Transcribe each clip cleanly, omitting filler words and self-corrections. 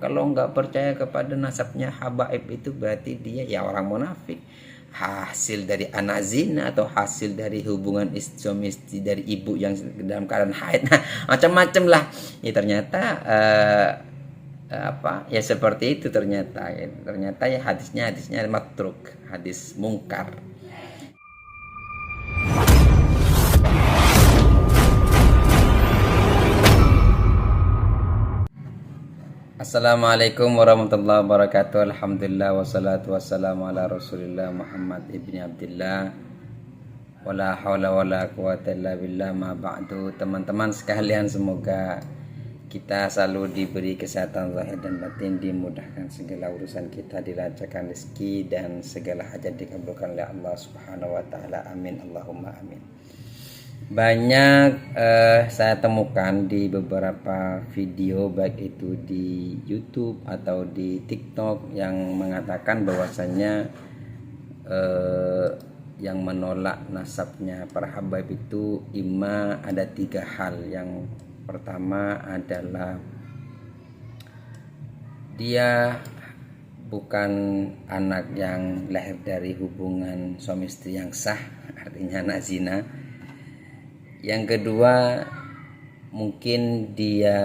Kalau nggak percaya kepada nasabnya habaib itu berarti dia ya orang munafik. Hasil dari anak zina atau hasil dari hubungan suami istri dari ibu yang dalam keadaan haid, nah macam-macam lah ya. Ternyata apa ya seperti itu ternyata ya hadisnya matruk, hadis mungkar. Assalamualaikum warahmatullahi wabarakatuh. Alhamdulillah wassalatu wassalamu ala Rasulillah Muhammad ibni Abdillah. Wala haula wala quwata illa billah, ma ba'du. Teman-teman sekalian, semoga kita selalu diberi kesehatan zahir dan batin, dimudahkan segala urusan kita, dilancarkan rezeki dan segala hajat dikabulkan oleh Allah Subhanahu wa taala. Amin Allahumma amin. Banyak saya temukan di beberapa video, baik itu di YouTube atau di TikTok, yang mengatakan bahwasanya yang menolak nasabnya para habaib itu ada 3 hal. Yang pertama adalah dia bukan anak yang lahir dari hubungan suami istri yang sah, artinya anak zina. Yang kedua, mungkin dia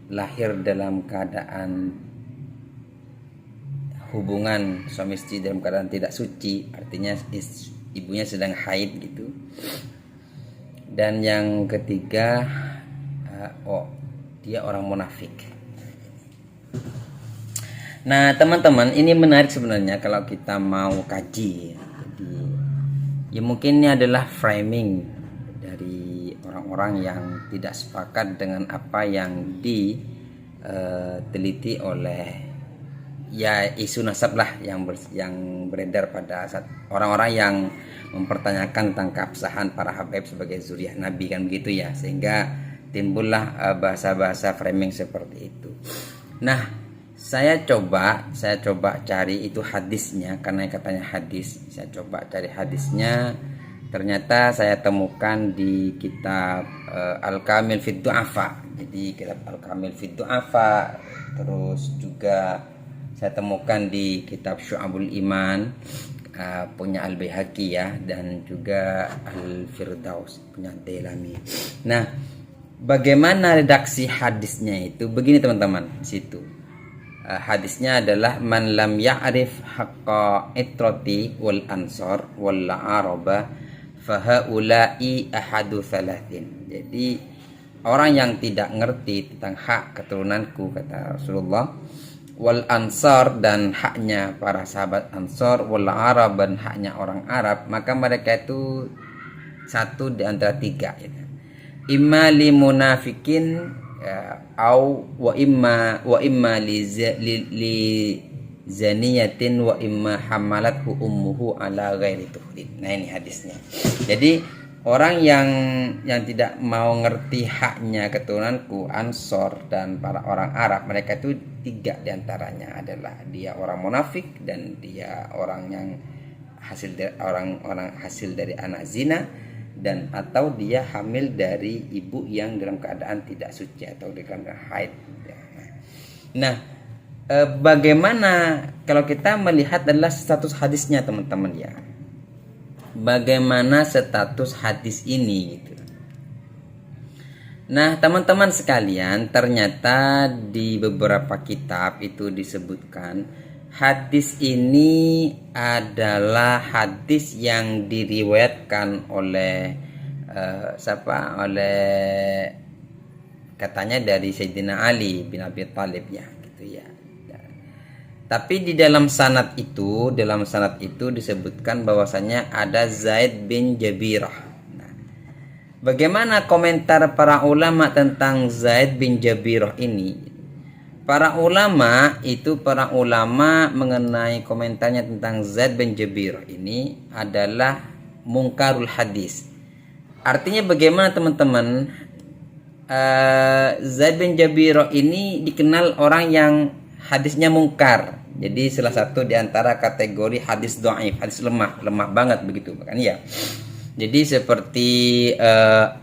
lahir dalam keadaan hubungan suami istri dalam keadaan tidak suci, artinya ibunya sedang haid gitu. Dan yang ketiga, dia orang munafik. Nah teman-teman, ini menarik sebenarnya kalau kita mau kaji. Jadi ya mungkin ini adalah framing dari orang-orang yang tidak sepakat dengan apa yang diteliti oleh ya isu nasab lah yang beredar pada saat orang-orang yang mempertanyakan tentang keabsahan para habaib sebagai zuriat Nabi, kan begitu ya, sehingga timbullah bahasa-bahasa framing seperti itu. Nah, saya coba cari itu hadisnya, karena katanya hadis. Saya coba cari hadisnya. Ternyata saya temukan di kitab Al-Kamil Fid Du'afa. Jadi kitab Al-Kamil Fid Du'afa. Terus juga saya temukan di kitab Syu'abul Iman punya Al-Baihaqi ya, dan juga Al-Firdaus punya Dailami. Nah, bagaimana redaksi hadisnya itu? Begini teman-teman, di situ. Hadisnya adalah man lam ya'rif haqqa itrati wal ansar wal araba fahaulai ahadu thalathin. Jadi orang yang tidak ngerti tentang hak keturunanku, kata Rasulullah, wal ansar, dan haknya para sahabat ansar, wal arab, dan haknya orang Arab, maka mereka itu satu di antara 3 ya. Imma li munafikin au wa imma li zaniyatin wa imma hamalathu ummuhu ala ghairi tuhdin. Nah ini hadisnya. Jadi orang yang tidak mau ngerti haknya keturunanku, Ansor dan para orang Arab, mereka itu 3 diantaranya adalah dia orang munafik, dan dia orang yang hasil dari anak zina, dan atau dia hamil dari ibu yang dalam keadaan tidak suci atau dalam keadaan haid. Nah, bagaimana kalau kita melihat adalah status hadisnya teman-teman ya. Bagaimana status hadis ini gitu. Nah teman-teman sekalian, ternyata di beberapa kitab itu disebutkan hadis ini adalah hadis yang diriwayatkan oleh katanya dari Sayyidina Ali bin Abi Thalib ya gitu ya. Tapi di dalam sanad itu disebutkan bahwasanya ada Zaid bin Jabirah. Nah, bagaimana komentar para ulama tentang Zaid bin Jabirah ini? Para ulama mengenai komentarnya tentang Zaid bin Jabirah ini adalah mungkarul hadis. Artinya bagaimana teman-teman? Zaid bin Jabirah ini dikenal orang yang hadisnya mungkar. Jadi salah satu di antara kategori hadis dhaif, hadis lemah banget begitu kan ya. Jadi seperti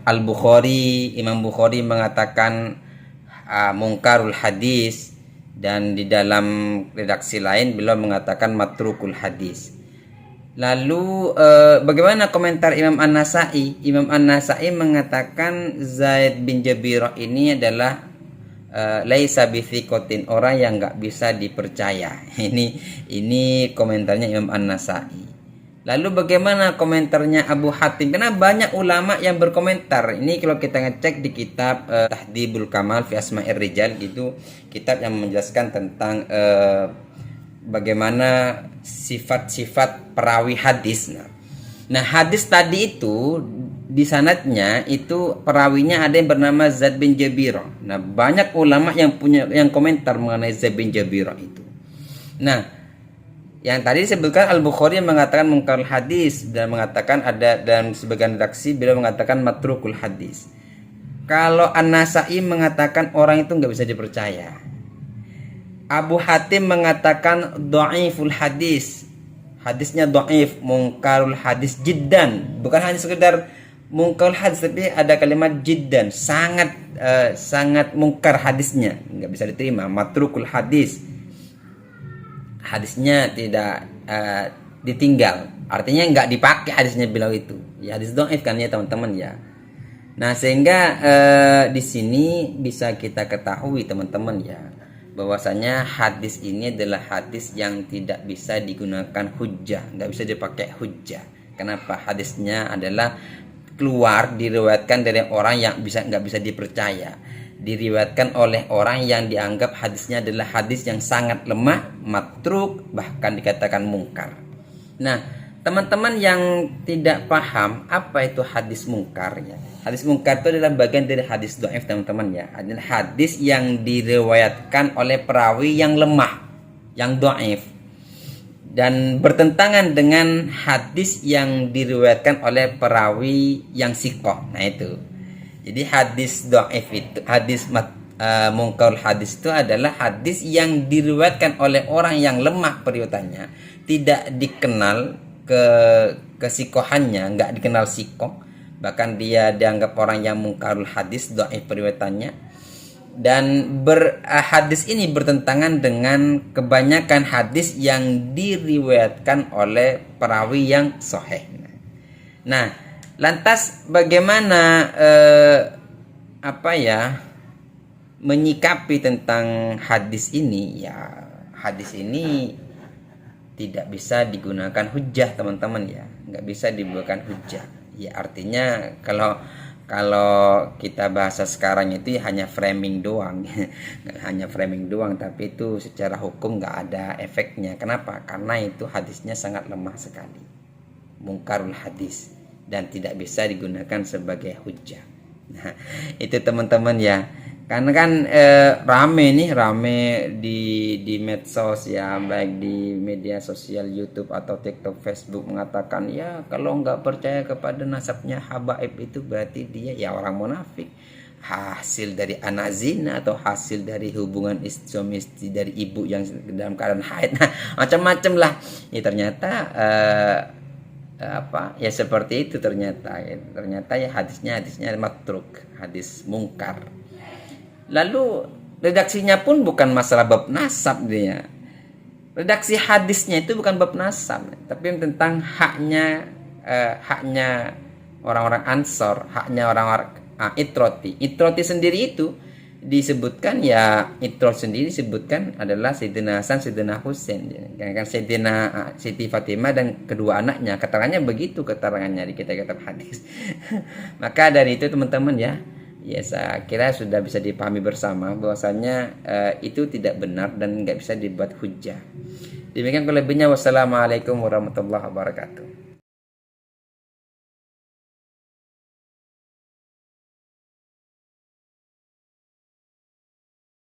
Al-Bukhari, Imam Bukhari mengatakan mungkarul hadis, dan di dalam redaksi lain beliau mengatakan matrukul hadis. Lalu bagaimana komentar Imam An-Nasa'i? Imam An-Nasa'i mengatakan Zaid bin Jabirah ini adalah laisa bithiqatin, orang yang nggak bisa dipercaya. Ini komentarnya Imam An-Nasa'i. Lalu bagaimana komentarnya Abu Hatim? Karena banyak ulama yang berkomentar. Ini kalau kita ngecek di kitab Tahdhibul Kamal fi Asma'ir Rijal, itu kitab yang menjelaskan tentang bagaimana sifat-sifat perawi hadis. Nah, hadis tadi itu di sanadnya itu perawinya ada yang bernama Zaid bin Jabirah. Nah, banyak ulama yang komentar mengenai Zaid bin Jabirah itu. Nah, yang tadi disebutkan Al-Bukhari yang mengatakan mungkarul hadis dan mengatakan ada, dan sebagian redaksi beliau mengatakan matrukul hadis. Kalau An-Nasa'i mengatakan orang itu nggak bisa dipercaya. Abu Hatim mengatakan dhaiful hadis. Hadisnya dhaif, mungkarul hadis jiddan. Bukan hanya sekedar mungkarul hadis, tapi ada kalimat jiddan, sangat mungkar hadisnya, nggak bisa diterima. Matrukul hadis, hadisnya tidak ditinggal, artinya nggak dipakai hadisnya beliau itu. Ya, hadis dhaif kan ya teman-teman ya. Nah, sehingga di sini bisa kita ketahui teman-teman ya, bahwasanya hadis ini adalah hadis yang tidak bisa digunakan hujjah, nggak bisa dipakai hujjah. Kenapa? Hadisnya adalah keluar, diriwayatkan dari orang yang nggak bisa dipercaya, diriwayatkan oleh orang yang dianggap hadisnya adalah hadis yang sangat lemah, matruk, bahkan dikatakan mungkar. Nah, teman-teman yang tidak paham apa itu hadis mungkar ya. Hadis mungkar itu adalah bagian dari hadis dhaif teman-teman ya. Adalah hadis yang diriwayatkan oleh perawi yang lemah, yang dhaif, dan bertentangan dengan hadis yang diriwayatkan oleh perawi yang siqah. Nah itu. Jadi hadis dhaif itu, hadis mungkarul hadis itu adalah hadis yang diriwayatkan oleh orang yang lemah periwayatannya, tidak dikenal kesikohannya, nggak dikenal sikoh, bahkan dia dianggap orang yang mungkarul hadis, dhaif periwayatannya. Dan hadis ini bertentangan dengan kebanyakan hadis yang diriwayatkan oleh perawi yang sahih. Nah, lantas bagaimana menyikapi tentang hadis ini? Ya, hadis ini tidak bisa digunakan hujjah teman-teman ya, nggak bisa dibuatkan hujjah. Ya, artinya kalau kita bahasa sekarang itu hanya framing doang, hanya framing doang, tapi itu secara hukum nggak ada efeknya. Kenapa? Karena itu hadisnya sangat lemah sekali, mungkarul hadis, dan tidak bisa digunakan sebagai hujjah. Nah, itu teman-teman ya. Karena kan rame di medsos ya, baik di media sosial YouTube atau TikTok, Facebook, mengatakan ya kalau nggak percaya kepada nasabnya habaib itu berarti dia ya orang munafik, hasil dari anak zina atau hasil dari hubungan suami istri dari ibu yang dalam keadaan haid. Nah, macam-macam lah. Ya ternyata ya seperti itu ternyata ya hadisnya matruk, hadis mungkar. Lalu redaksinya pun bukan masalah bab nasab dia. Redaksi hadisnya itu bukan bab nasab, tapi tentang haknya orang-orang Ansor, haknya orang-orang Itroti. Itroti sendiri itu disebutkan ya, Itrot sendiri disebutkan adalah Sayyidina Hasan, Sayyidina Husain, kan Sayyidina Siti Fatimah dan kedua anaknya. Keterangannya begitu, keterangannya di kitab-kitab hadis. Maka dari itu teman-teman ya, saya kira sudah bisa dipahami bersama bahwasanya itu tidak benar dan nggak bisa dibuat hujjah. Demikian kelebihnya. Wassalamualaikum warahmatullahi wabarakatuh.